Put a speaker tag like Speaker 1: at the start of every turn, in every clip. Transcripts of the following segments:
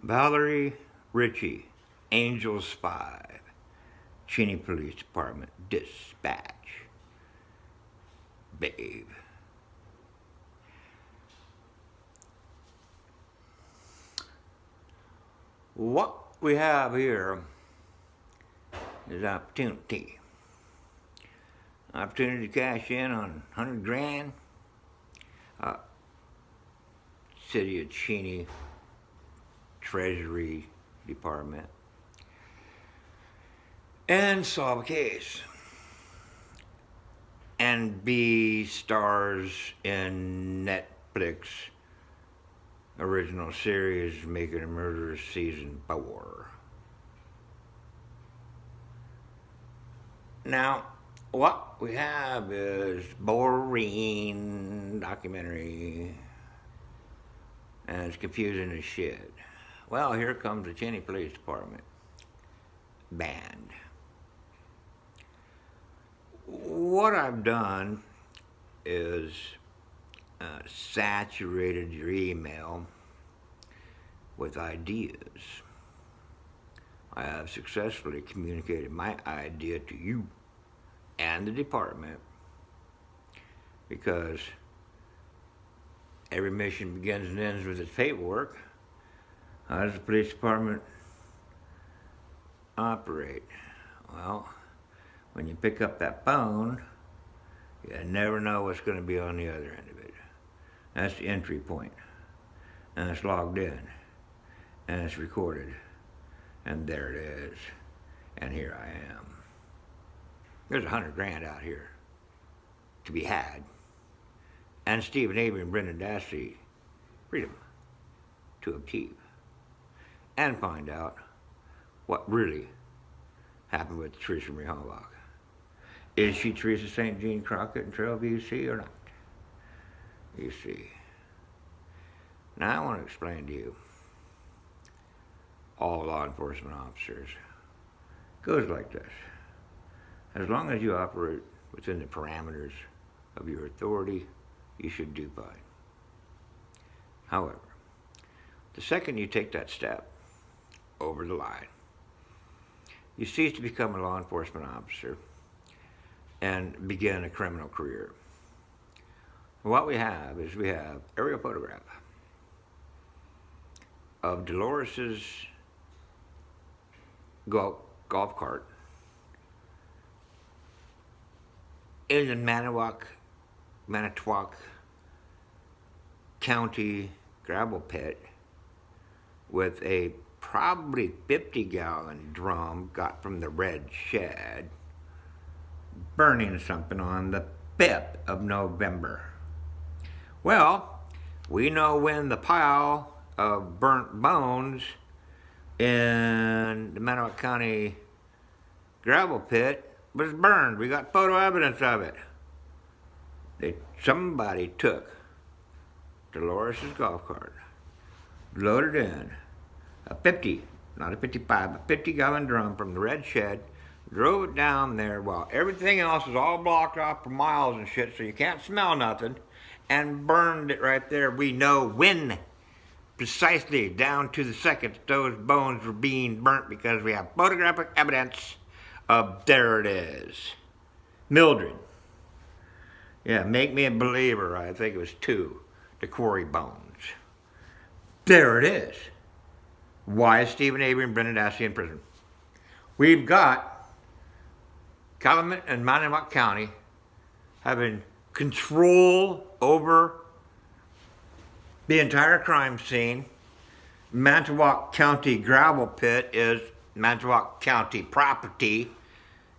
Speaker 1: Valerie Ritchie, Angels 5, Cheney Police Department, dispatch. Babe. What we have here is opportunity. Opportunity to cash in on 100 grand. City of Cheney Treasury Department. And solve a case. And be stars in Netflix original series Making a Murderer Season 4. Now, what we have is boring documentary, and it's confusing as shit. Well, here comes the Cheney Police Department. Banned. What I've done is saturated your email with ideas. I have successfully communicated my idea to you and the department, because every mission begins and ends with its paperwork. How does the police department operate? Well, when you pick up that phone, you never know what's going to be on the other end of it. That's the entry point. And it's logged in. And it's recorded. And there it is. And here I am. There's 100 grand out here to be had. And Stephen Avery and Brendan Dassey, freedom to achieve. And find out what really happened with Teresa Marie Halbach. Is she Teresa St. Jean Crockett in Trailview C or not? You see. Now I want to explain to you, all law enforcement officers, it goes like this. As long as you operate within the parameters of your authority, you should do fine. However, the second you take that step over the line, you cease to become a law enforcement officer and begin a criminal career. What we have is aerial photograph of Dolores's golf cart in the Manitowoc County Gravel Pit with a probably 50-gallon drum got from the red shed, burning something on the 5th of November. Well, we know when the pile of burnt bones in the Manitowoc County Gravel Pit was burned. We got photo evidence of it. Somebody took Dolores' golf cart, loaded in a 50, not a 55, a 50-gallon drum from the red shed, drove it down there while everything else is all blocked off for miles and shit, so you can't smell nothing, and burned it right there. We know when, precisely down to the second, those bones were being burnt, because we have photographic evidence of, there it is, Mildred. Yeah, make me a believer. I think it was 2, the quarry bones. There it is. Why is Stephen Avery and Brendan Dassey in prison? We've got Calumet and Manitowoc County having control over the entire crime scene. Manitowoc County Gravel Pit is Manitowoc County property.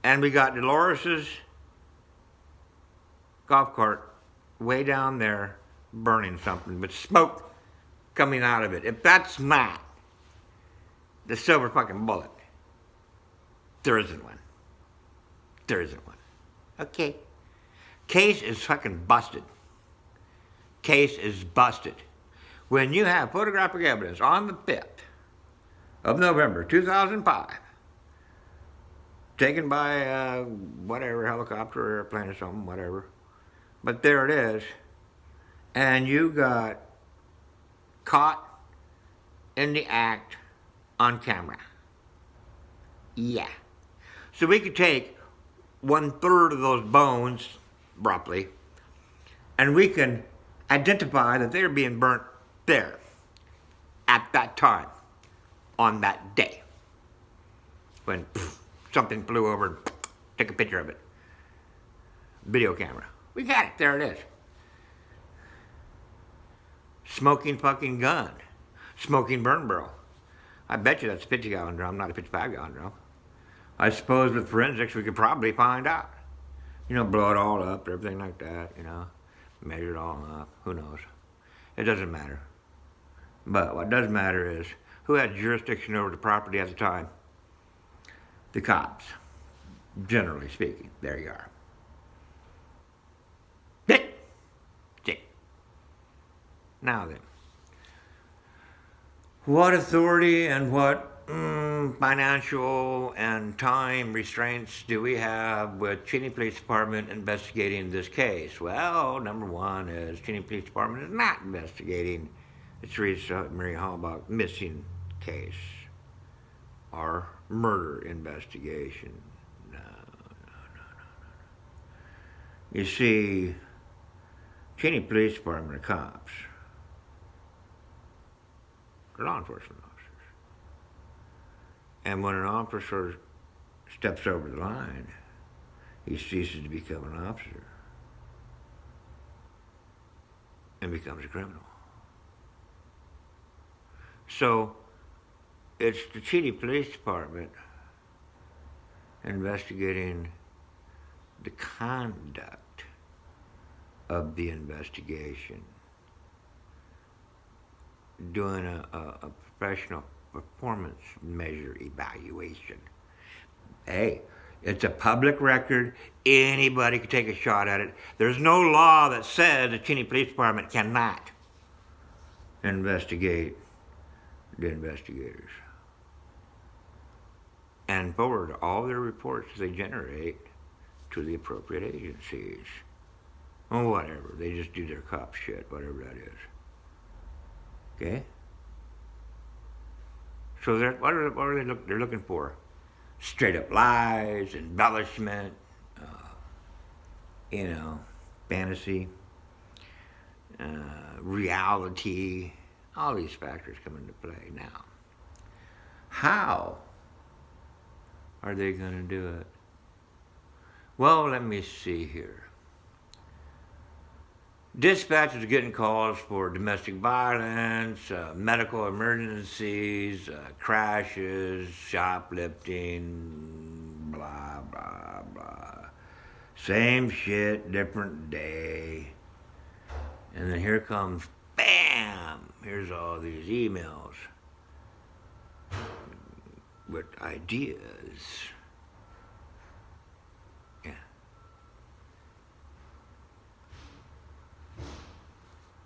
Speaker 1: And we got Dolores's golf cart way down there burning something with smoke coming out of it. If that's not the silver fucking bullet, there isn't one. There isn't one. Okay. Case is fucking busted. Case is busted. When you have photographic evidence on the 5th of November 2005, taken by whatever, helicopter or airplane or something, whatever, but there it is, and you got caught in the act on camera. Yeah. So we could take 1/3 of those bones, roughly, and we can identify that they're being burnt there at that time on that day when something flew over and take a picture of it. Video camera. We got it. There it is. Smoking fucking gun. Smoking burn barrel. I bet you that's a 50-gallon drum, not a 55-gallon drum. I suppose with forensics we could probably find out. You know, blow it all up, everything like that, you know. Measure it all up. Who knows? It doesn't matter. But what does matter is who had jurisdiction over the property at the time? The cops. Generally speaking. There you are. Now then, what authority and what financial and time restraints do we have with Cheney Police Department investigating this case? Well, number one is Cheney Police Department is not investigating the Teresa Marie Halbach missing case or murder investigation. No. You see, Cheney Police Department are cops. Law enforcement officers. And when an officer steps over the line, he ceases to become an officer and becomes a criminal. So it's the Cheney Police Department investigating the conduct of the investigation, doing a professional performance measure evaluation. Hey, it's a public record. Anybody can take a shot at it. There's no law that says the Cheney Police Department cannot investigate the investigators and forward all their reports they generate to the appropriate agencies. Or whatever. They just do their cop shit, whatever that is. Okay? So what are they they're looking for? Straight up lies, embellishment, fantasy, reality. All these factors come into play now. How are they going to do it? Well, let me see here. Dispatchers are getting calls for domestic violence, medical emergencies, crashes, shoplifting, blah, blah, blah. Same shit, different day. And then here comes, bam! Here's all these emails with ideas.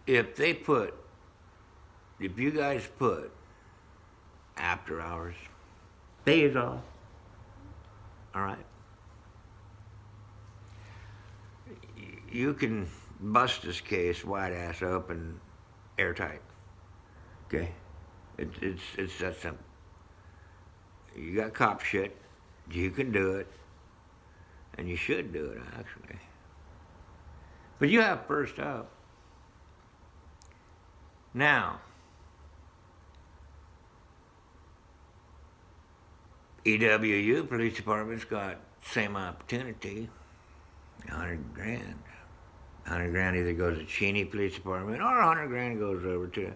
Speaker 1: If you guys put after hours, days off, all right, you can bust this case wide ass open, airtight. Okay, it's that simple. You got cop shit, you can do it, and you should do it actually. But you have first up. Now, EWU Police Department's got same opportunity, $100,000. $100,000 either goes to Cheney Police Department or $100,000 goes over to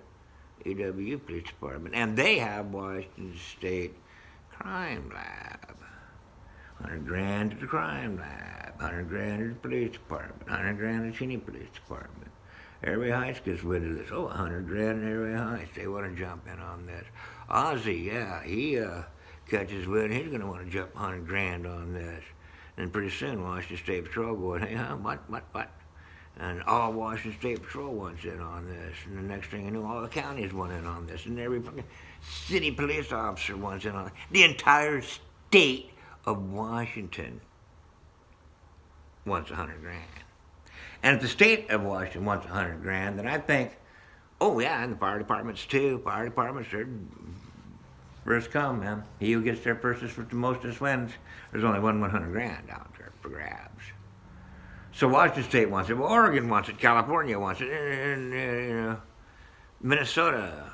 Speaker 1: EWU Police Department, and they have Washington State Crime Lab. $100,000 to the Crime Lab, $100,000 to the Police Department, $100,000 to Cheney Police Department. Avery Heights gets wind of this. Oh, $100,000 in Avery Heights. They want to jump in on this. Ozzy, yeah, he catches wind. He's going to want to jump $100,000 on this. And pretty soon, Washington State Patrol going, hey, huh, what? And all Washington State Patrol wants in on this. And the next thing you know, all the counties want in on this. And every fucking city police officer wants in on it. The entire state of Washington wants $100,000. And if the state of Washington wants $100,000, then I think Oh yeah, and the fire departments too. Fire departments, they're first come, man. He who gets there first is the mostest wins. There's only 100 grand out there for grabs. So Washington State wants it. Well, Oregon wants it. California wants it. And, Minnesota.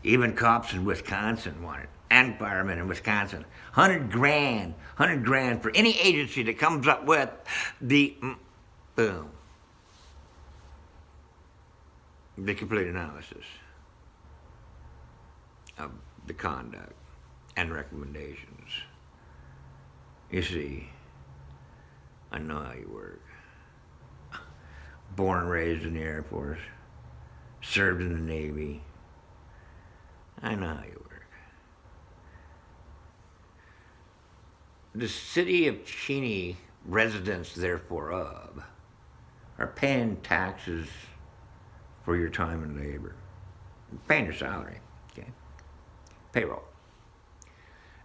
Speaker 1: Even cops in Wisconsin want it. And firemen in Wisconsin. 100 grand. 100 grand for any agency that comes up with the boom. The complete analysis of the conduct and recommendations. You see, I know how you work. Born and raised in the Air Force, served in the Navy. I know how you work. The city of Cheney residents, therefore, of, are paying taxes for your time and labor. Paying your salary, okay? Payroll.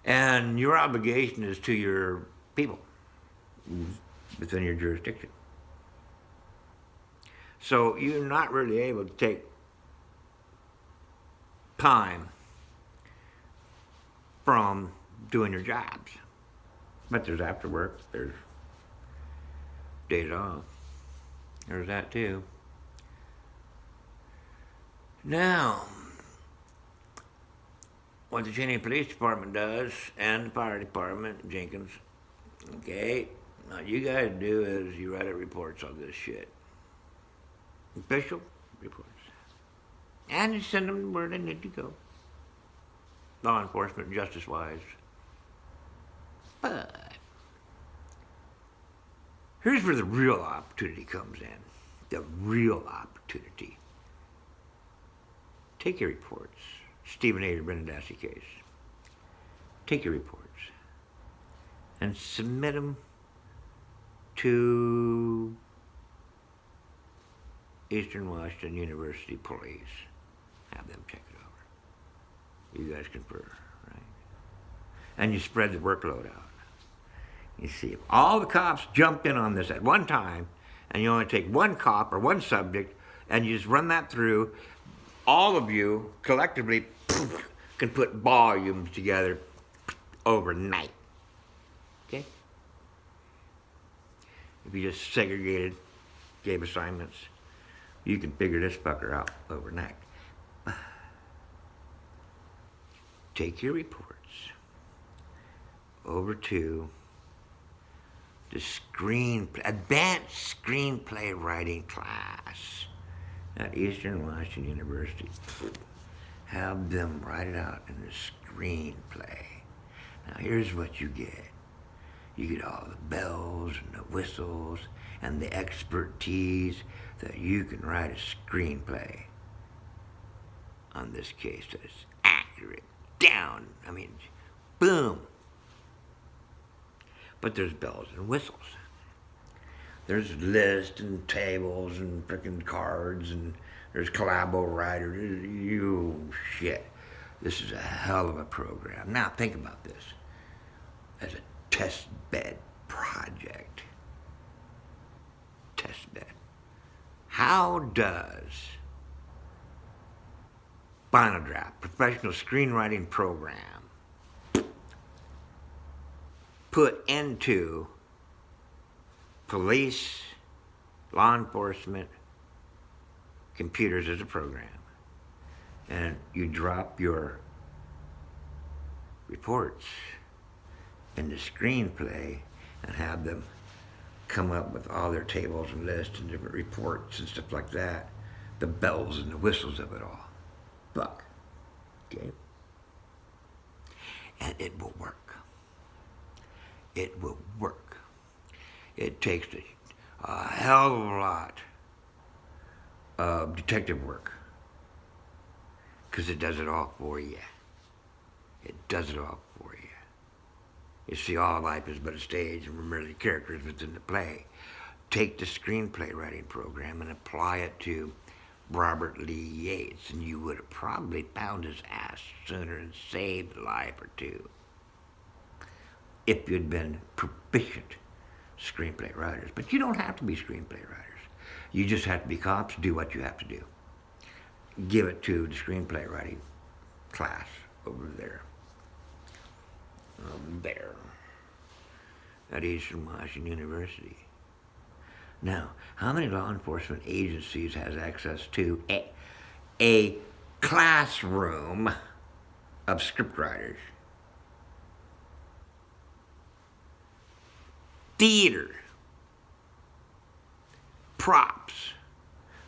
Speaker 1: And your obligation is to your people within your jurisdiction. So you're not really able to take time from doing your jobs. But there's after work, there's days off. There's that too. Now, what the Cheney Police Department does, and the Fire Department, Jenkins, okay, now you guys do is you write out reports on this shit. Official reports. And you send them where they need to go. Law enforcement, justice-wise. But here's where the real opportunity comes in. The real opportunity. Take your reports. Stephen A. Brindisi case. Take your reports and submit them to Eastern Washington University Police. Have them check it over. You guys confer, right? And you spread the workload out. You see, if all the cops jumped in on this at one time, and you only take one cop or one subject, and you just run that through, all of you collectively can put volumes together overnight. Okay? If you just segregated, gave assignments, you can figure this fucker out overnight. Take your reports over to the advanced screenplay writing class at Eastern Washington University. Have them write it out in the screenplay. Now here's what you get. You get all the bells and the whistles and the expertise that you can write a screenplay on this case that is accurate, down, I mean, boom. But there's bells and whistles. There's lists and tables and frickin' cards and there's collabo writers. You shit. This is a hell of a program. Now think about this as a test bed project. Test bed. How does Final Draft, professional screenwriting program, put into police, law enforcement, computers as a program, and you drop your reports in the screenplay and have them come up with all their tables and lists and different reports and stuff like that, the bells and the whistles of it all. Buck. Okay? And it will work. It will work. It takes a hell of a lot of detective work because it does it all for you. It does it all for you. You see, all life is but a stage and we're merely characters within the play. Take the screenplay writing program and apply it to Robert Lee Yates, and you would have probably found his ass sooner and saved a life or two if you'd been proficient screenplay writers. But you don't have to be screenplay writers. You just have to be cops, do what you have to do. give it to the screenplay writing class over there. At Eastern Washington University. Now, how many law enforcement agencies has access to a classroom of scriptwriters? Theater, props,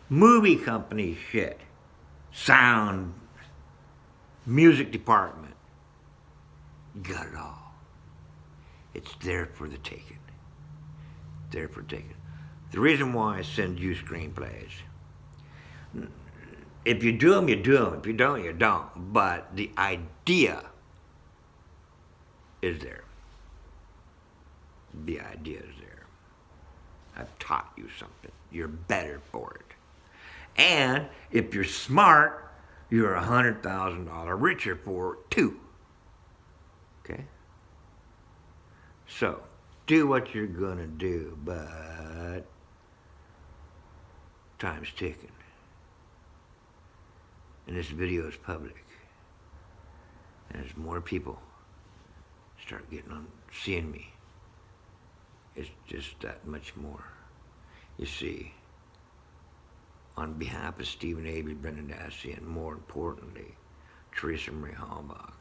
Speaker 1: movie company shit, sound, music department. You got it all. It's there for the taking. There for the taking. The reason why I send you screenplays, if you do them, you do them. If you don't, you don't. But the idea is there. The idea is there. I've taught you something. You're better for it. And if you're smart, you're $100,000 richer for it too. Okay? So, do what you're gonna do, but time's ticking. And this video is public. And as more people start getting on, seeing me, it's just that much more. You see, on behalf of Stephen Avery, Brendan Dassey, and more importantly, Teresa Marie Hallbach,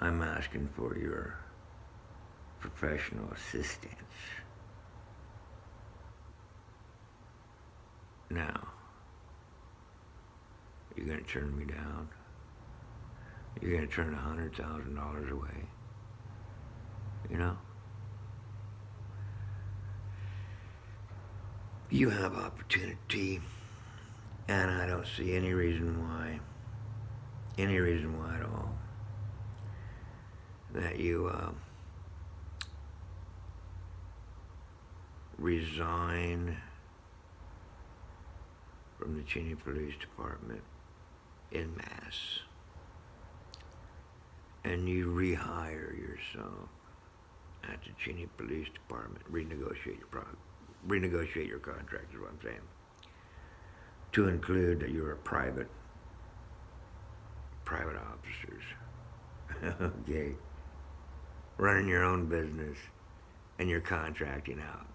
Speaker 1: I'm asking for your professional assistance. Now, you're gonna turn me down? You're gonna turn $100,000 away? You know? You have opportunity, and I don't see any reason why at all, that you resign from the Cheney Police Department en masse, and you rehire yourself at the Cheney Police Department, renegotiate your contract is what I'm saying, to include that you're a private officers, okay, running your own business, and you're contracting out.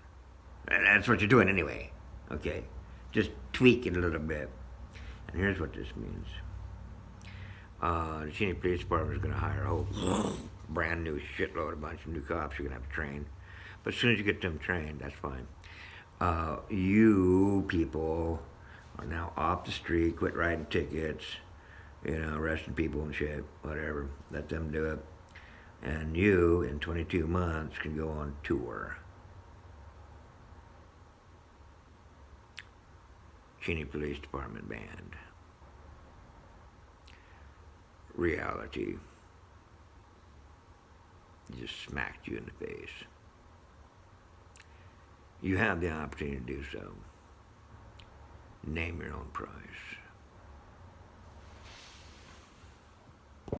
Speaker 1: And that's what you're doing anyway, okay? Just tweak it a little bit. And here's what this means. The Cheney Police Department is going to hire a whole brand new shitload, a bunch of new cops you're going to have to train. But as soon as you get them trained, that's fine. You people are now off the street, quit writing tickets, arresting people and shit, whatever. Let them do it. And you, in 22 months, can go on tour. Cheney Police Department band. Reality just smacked you in the face. You have the opportunity to do so. Name your own price.